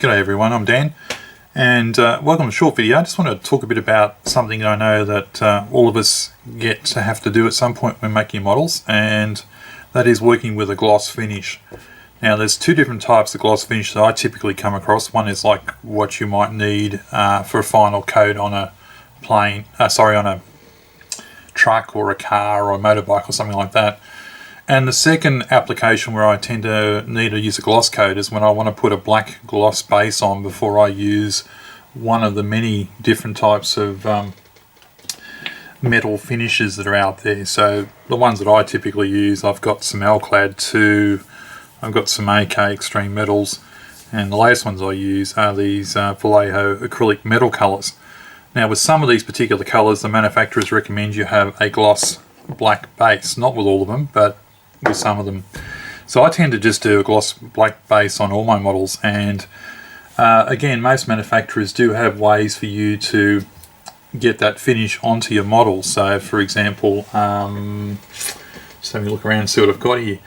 G'day everyone, I'm Dan, and welcome to a short video. I just want to talk a bit about something that I know that all of us get to have to do at some point when making models, and that is working with a gloss finish. Now there's two different types of gloss finish that I typically come across. One is like what you might need for a final coat on a on a truck or a car or a motorbike or something like that. And the second application where I tend to need to use a gloss coat is when I want to put a black gloss base on before I use one of the many different types of metal finishes that are out there. So the ones that I typically use, I've got some Alclad 2, I've got some AK Extreme Metals, and the latest ones I use are these Vallejo acrylic metal colours. Now with some of these particular colours, the manufacturers recommend you have a gloss black base, not with all of them, but with some of them. So I tend to just do a gloss black base on all my models, and again, most manufacturers do have ways for you to get that finish onto your model. So for example, just let me look around and see what I've got here.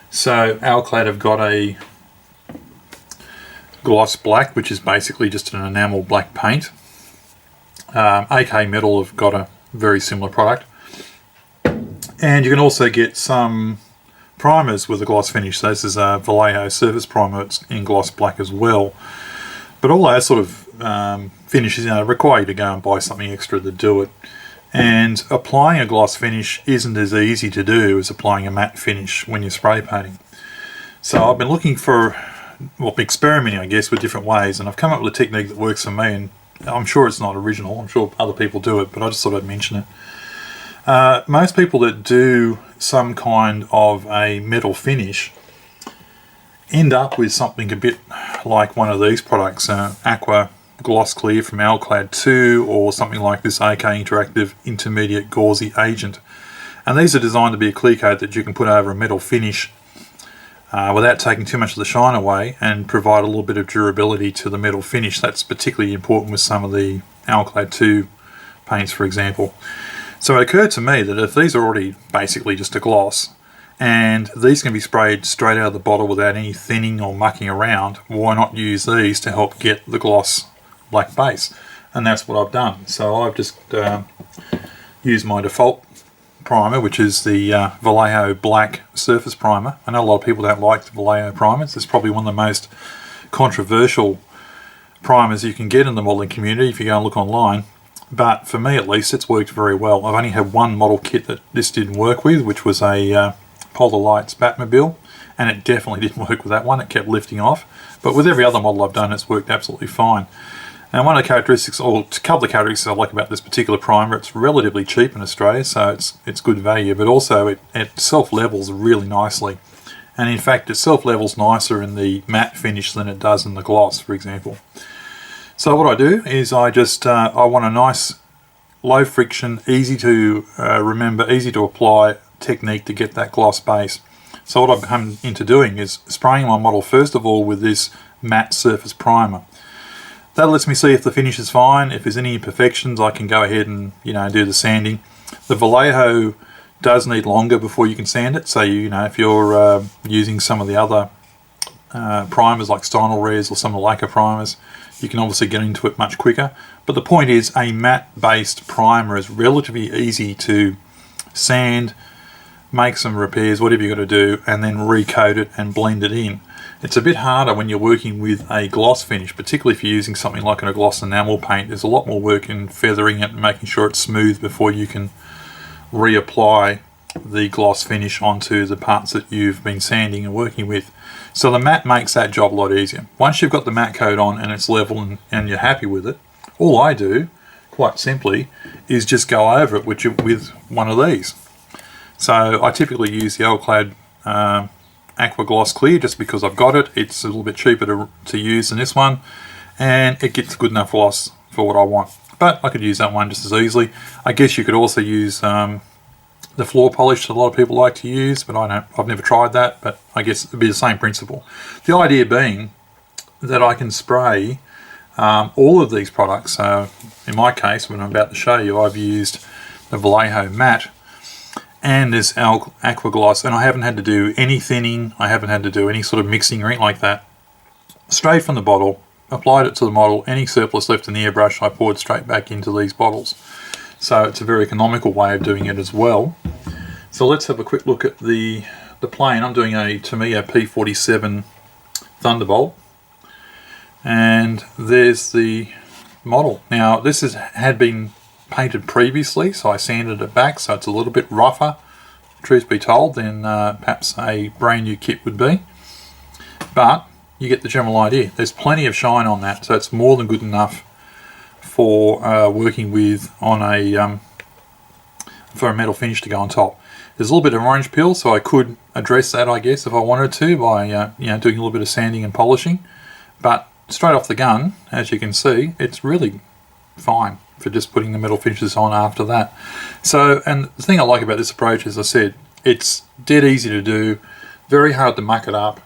So Alclad have got a gloss black, which is basically just an enamel black paint. AK Metal have got a very similar product, and you can also get some primers with a gloss finish. So this is a Vallejo surface primer. It's in gloss black as well. But all those sort of finishes, require you to go and buy something extra to do it. And applying a gloss finish isn't as easy to do as applying a matte finish when you're spray painting. So I've been looking for, experimenting I guess with different ways, and I've come up with a technique that works for me, and I'm sure it's not original. I'm sure other people do it, but I just thought I'd mention it. Most people that do some kind of a metal finish end up with something a bit like one of these products, Aqua Gloss Clear from Alclad 2, or something like this AK Interactive Intermediate Gauzy Agent. And these are designed to be a clear coat that you can put over a metal finish without taking too much of the shine away, and provide a little bit of durability to the metal finish. That's particularly important with some of the Alclad 2 paints, for example. So it occurred to me that if these are already basically just a gloss, and these can be sprayed straight out of the bottle without any thinning or mucking around, why not use these to help get the gloss black base? And that's what I've done. So I've just used my default primer, which is the Vallejo black surface primer. I know a lot of people don't like the Vallejo primers. It's probably one of the most controversial primers you can get in the modelling community if you go and look online. But for me at least, it's worked very well. I've only had one model kit that this didn't work with, which was a Polar Lights Batmobile, and it definitely didn't work with that one. It kept lifting off. But with every other model I've done, it's worked absolutely fine. And one of the characteristics, or a couple of characteristics I like about this particular primer, it's relatively cheap in Australia, so it's good value, but also it self-levels really nicely. And in fact, it self-levels nicer in the matte finish than it does in the gloss, for example. So what I do is I want a nice low friction, easy to remember, easy to apply technique to get that gloss base. So what I've come into doing is spraying my model first of all with this matte surface primer. That lets me see if the finish is fine. If there's any imperfections, I can go ahead and do the sanding. The Vallejo does need longer before you can sand it. So if you're using some of the other primers like Stynel Res or some of the lacquer primers, you can obviously get into it much quicker. But the point is, a matte based primer is relatively easy to sand, make some repairs, whatever you've got to do, and then recoat it and blend it in. It's a bit harder when you're working with a gloss finish, particularly if you're using something like a gloss enamel paint. There's a lot more work in feathering it and making sure it's smooth before you can reapply the gloss finish onto the parts that you've been sanding and working with. So the matte makes that job a lot easier. Once you've got the matte coat on and it's level and you're happy with it, all I do, quite simply, is just go over it with one of these. So I typically use the Alclad Aqua Gloss Clear just because I've got it. It's a little bit cheaper to use than this one, and it gets good enough gloss for what I want. But I could use that one just as easily. I guess you could also use the floor polish that a lot of people like to use, but I've never tried that, but I guess it'd be the same principle. The idea being that I can spray all of these products. So in my case, when I'm about to show you, I've used the Vallejo matte and this Aqua Gloss, and I haven't had to do any thinning, I haven't had to do any sort of mixing or anything like that. Straight from the bottle, applied it to the model, any surplus left in the airbrush I poured straight back into these bottles. So it's a very economical way of doing it as well. So let's have a quick look at the plane. I'm doing a Tamiya P47 Thunderbolt, and there's the model. Now this had been painted previously, so I sanded it back so it's a little bit rougher, truth be told, than perhaps a brand new kit would be. But you get the general idea. There's plenty of shine on that, so it's more than good enough for working with on a for a metal finish to go on top. There's a little bit of orange peel, so I could address that, I guess, if I wanted to, by doing a little bit of sanding and polishing. But straight off the gun, as you can see, it's really fine for just putting the metal finishes on after that. So, and the thing I like about this approach, as I said, it's dead easy to do, very hard to muck it up,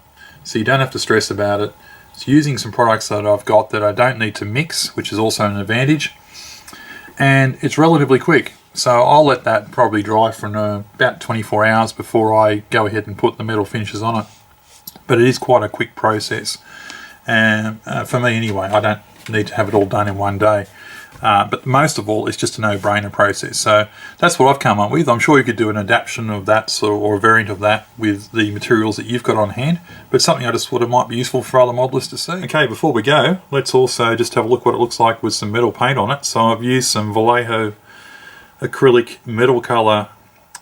so you don't have to stress about it. It's using some products that I've got that I don't need to mix, which is also an advantage, and it's relatively quick. So I'll let that probably dry for about 24 hours before I go ahead and put the metal finishes on it. But it is quite a quick process, and for me anyway, I don't need to have it all done in one day. But most of all, it's just a no-brainer process. So that's what I've come up with. I'm sure you could do an adaptation of that or a variant of that with the materials that you've got on hand, but something I just thought it might be useful for other modelers to see. Okay, before we go, let's also just have a look what it looks like with some metal paint on it. So I've used some Vallejo acrylic metal color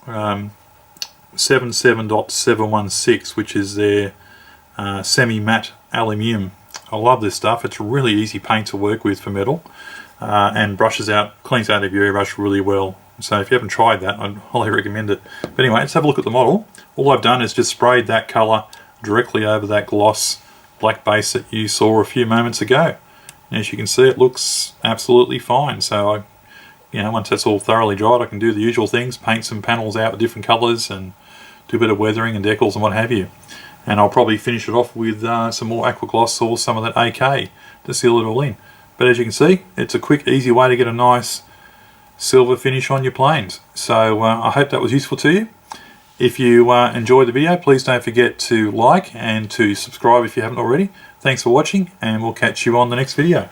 77.716, which is their semi-matte aluminium. I love this stuff. It's a really easy paint to work with for metal. And cleans out of your airbrush really well. So if you haven't tried that, I'd highly recommend it. But anyway, let's have a look at the model. All I've done is just sprayed that colour directly over that gloss black base that you saw a few moments ago. And as you can see, it looks absolutely fine. So once that's all thoroughly dried, I can do the usual things, paint some panels out with different colours and do a bit of weathering and decals and what have you. And I'll probably finish it off with some more aqua gloss or some of that AK to seal it all in. But as you can see, it's a quick, easy way to get a nice silver finish on your planes. So I hope that was useful to you. If you enjoyed the video, please don't forget to like and to subscribe if you haven't already. Thanks for watching, and we'll catch you on the next video.